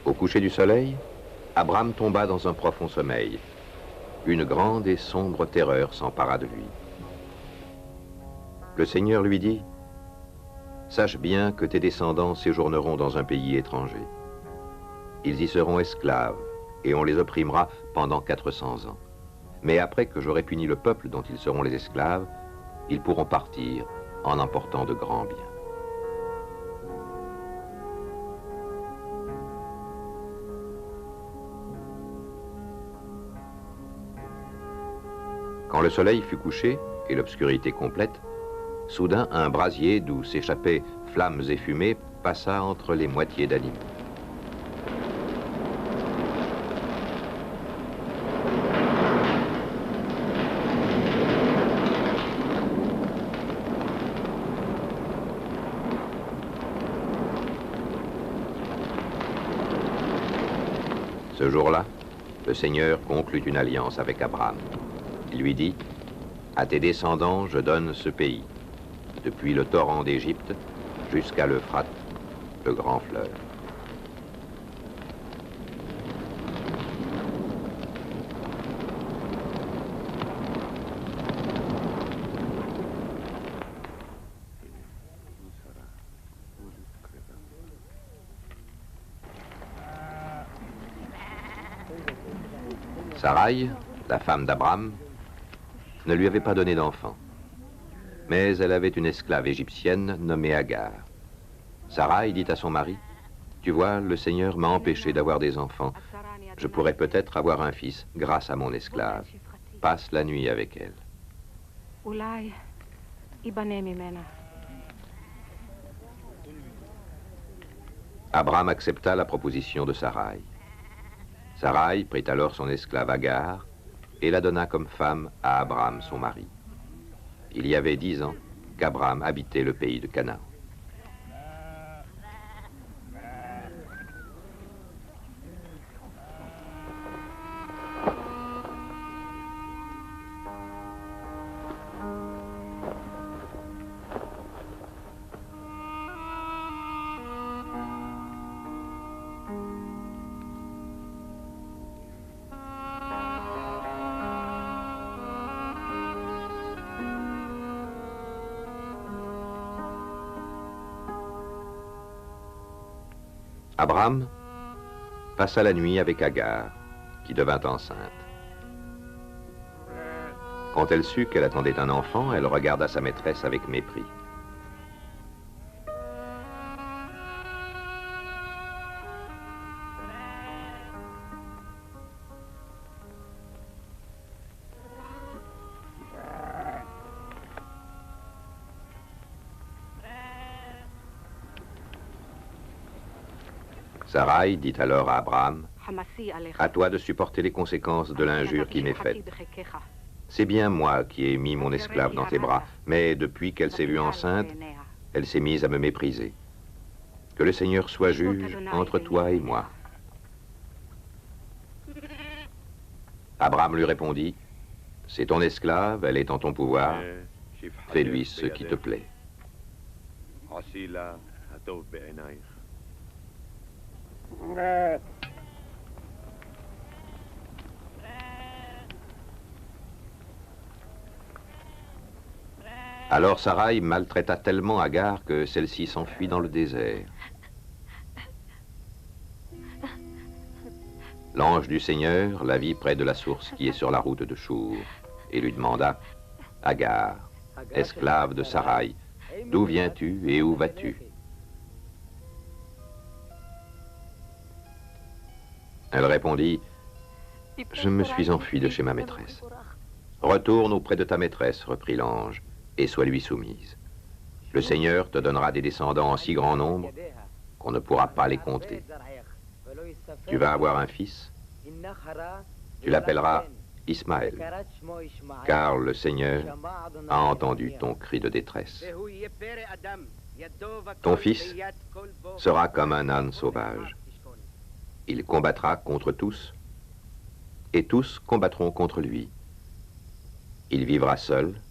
Au coucher du soleil, Abram tomba dans un profond sommeil. Une grande et sombre terreur s'empara de lui. Le Seigneur lui dit, « Sache bien que tes descendants séjourneront dans un pays étranger. Ils y seront esclaves, et on les opprimera pendant 400 ans. Mais après que j'aurai puni le peuple dont ils seront les esclaves, ils pourront partir en emportant de grands biens. » Quand le soleil fut couché et l'obscurité complète, soudain un brasier d'où s'échappaient flammes et fumées passa entre les moitiés d'animaux. Ce jour-là, le Seigneur conclut une alliance avec Abram. Il lui dit, « À tes descendants, je donne ce pays, depuis le torrent d'Égypte jusqu'à l'Euphrate, le grand fleuve. » Sarai, la femme d'Abram, ne lui avait pas donné d'enfant. Mais elle avait une esclave égyptienne nommée Agar. Sarai dit à son mari, « Tu vois, le Seigneur m'a empêché d'avoir des enfants. Je pourrais peut-être avoir un fils grâce à mon esclave. Passe la nuit avec elle. » Abram accepta la proposition de Sarai. Sarai prit alors son esclave Agar et la donna comme femme à Abram, son mari. Il y avait 10 ans qu'Abram habitait le pays de Canaan. Abram passa la nuit avec Agar, qui devint enceinte. Quand elle sut qu'elle attendait un enfant, elle regarda sa maîtresse avec mépris. Sarai dit alors à Abram, « À toi de supporter les conséquences de l'injure qui m'est faite. C'est bien moi qui ai mis mon esclave dans tes bras, mais depuis qu'elle s'est vue enceinte, elle s'est mise à me mépriser. Que le Seigneur soit juge entre toi et moi. » Abram lui répondit, « C'est ton esclave, elle est en ton pouvoir, fais-lui ce qui te plaît. » Alors Sarai maltraita tellement Agar que celle-ci s'enfuit dans le désert. L'ange du Seigneur la vit près de la source qui est sur la route de Chour et lui demanda, « Agar, esclave de Sarai, d'où viens-tu et où vas-tu » Elle répondit, « Je me suis enfui de chez ma maîtresse. »« Retourne auprès de ta maîtresse, reprit l'ange, et sois lui soumise. Le Seigneur te donnera des descendants en si grand nombre qu'on ne pourra pas les compter. Tu vas avoir un fils, tu l'appelleras Ismaël, car le Seigneur a entendu ton cri de détresse. Ton fils sera comme un âne sauvage. Il combattra contre tous, et tous combattront contre lui. Il vivra seul,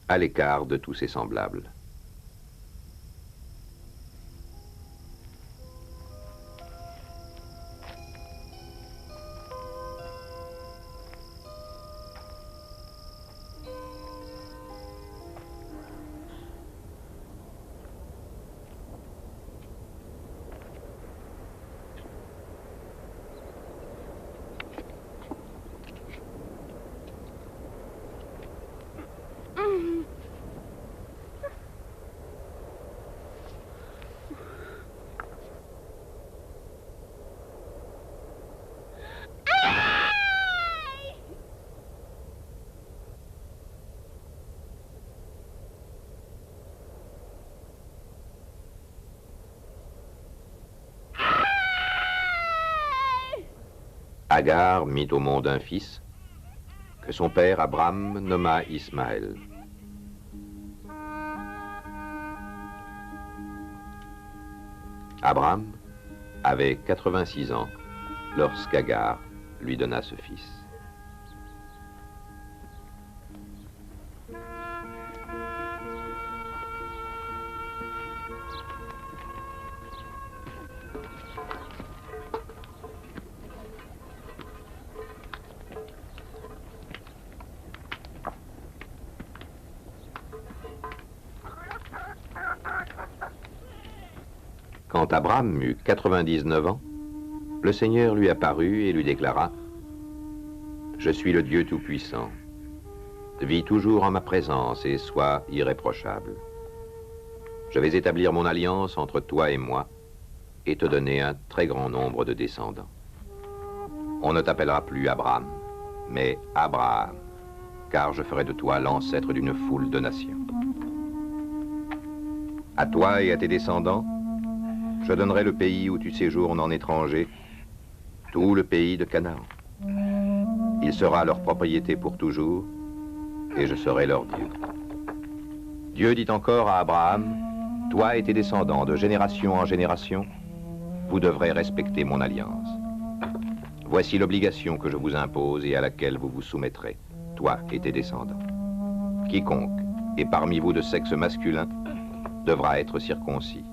à l'écart de tous ses semblables. Agar mit au monde un fils, que son père Abraham nomma Ismaël. Abraham avait 86 ans lorsqu'Agar lui donna ce fils. Quand Abraham eut 99 ans, le Seigneur lui apparut et lui déclara: « Je suis le Dieu Tout-Puissant. Vis toujours en ma présence et sois irréprochable. Je vais établir mon alliance entre toi et moi et te donner un très grand nombre de descendants. On ne t'appellera plus Abraham, mais Abraham, car je ferai de toi l'ancêtre d'une foule de nations. À toi et à tes descendants, je donnerai le pays où tu séjournes en étranger, tout le pays de Canaan. Il sera leur propriété pour toujours, et je serai leur Dieu. » Dieu dit encore à Abraham: « Toi et tes descendants, de génération en génération, vous devrez respecter mon alliance. Voici l'obligation que je vous impose et à laquelle vous vous soumettrez, toi et tes descendants. Quiconque est parmi vous de sexe masculin devra être circoncis.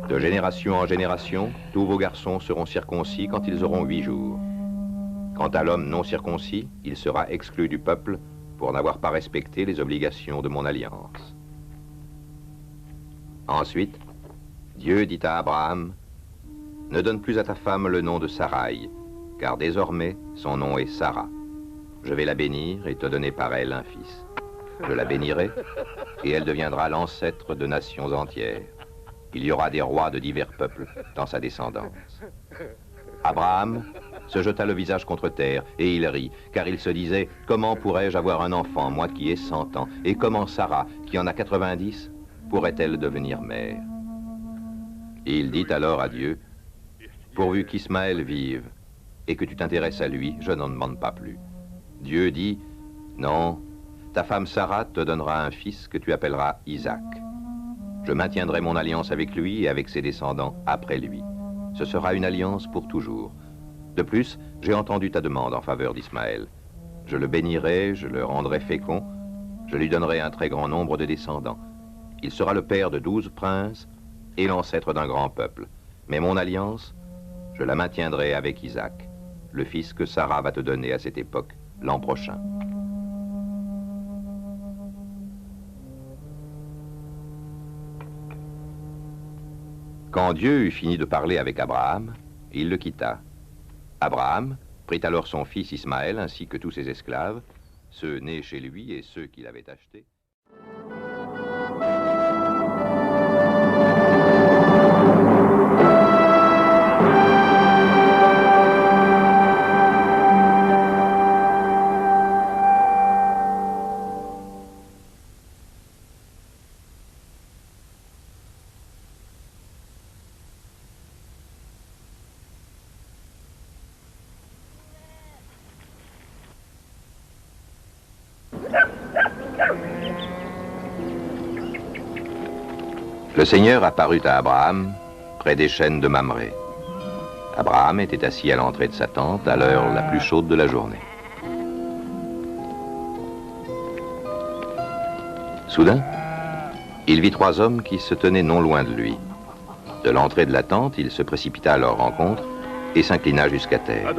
De génération en génération, tous vos garçons seront circoncis quand ils auront 8 jours. Quant à l'homme non circoncis, il sera exclu du peuple pour n'avoir pas respecté les obligations de mon alliance. » Ensuite, Dieu dit à Abraham: « Ne donne plus à ta femme le nom de Saraï, car désormais son nom est Sarah. Je vais la bénir et te donner par elle un fils. Je la bénirai et elle deviendra l'ancêtre de nations entières. Il y aura des rois de divers peuples dans sa descendance. » Abraham se jeta le visage contre terre et il rit, car il se disait: « Comment pourrais-je avoir un enfant, moi qui ai 100 ans, et comment Sarah, qui en a 90, pourrait-elle devenir mère ?» Il dit alors à Dieu: « Pourvu qu'Ismaël vive et que tu t'intéresses à lui, je n'en demande pas plus. » Dieu dit: « Non, ta femme Sarah te donnera un fils que tu appelleras Isaac. Je maintiendrai mon alliance avec lui et avec ses descendants après lui. Ce sera une alliance pour toujours. De plus, j'ai entendu ta demande en faveur d'Ismaël. Je le bénirai, je le rendrai fécond, je lui donnerai un très grand nombre de descendants. Il sera le père de 12 princes et l'ancêtre d'un grand peuple. Mais mon alliance, je la maintiendrai avec Isaac, le fils que Sarah va te donner à cette époque, l'an prochain. » Quand Dieu eut fini de parler avec Abraham, il le quitta. Abraham prit alors son fils Ismaël ainsi que tous ses esclaves, ceux nés chez lui et ceux qu'il avait achetés. Le Seigneur apparut à Abraham près des chênes de Mamré. Abraham était assis à l'entrée de sa tente à l'heure la plus chaude de la journée. Soudain, il vit 3 hommes qui se tenaient non loin de lui. De l'entrée de la tente, il se précipita à leur rencontre et s'inclina jusqu'à terre.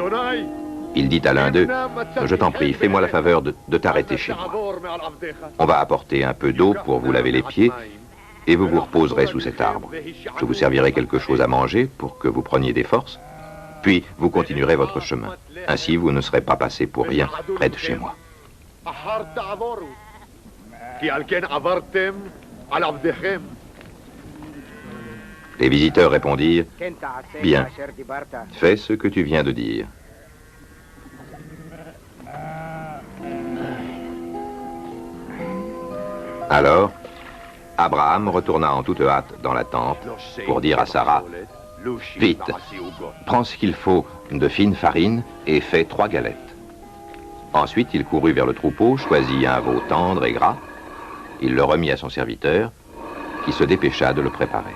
Il dit à l'un d'eux: « Je t'en prie, fais-moi la faveur de t'arrêter chez moi. On va apporter un peu d'eau pour vous laver les pieds et vous vous reposerez sous cet arbre. Je vous servirai quelque chose à manger pour que vous preniez des forces, puis vous continuerez votre chemin. Ainsi, vous ne serez pas passé pour rien près de chez moi. » Les visiteurs répondirent: « Bien, fais ce que tu viens de dire. » Alors, Abraham retourna en toute hâte dans la tente pour dire à Sarah, « Vite, prends ce qu'il faut de fine farine et fais 3 galettes. » Ensuite, il courut vers le troupeau, choisit un veau tendre et gras. Il le remit à son serviteur, qui se dépêcha de le préparer.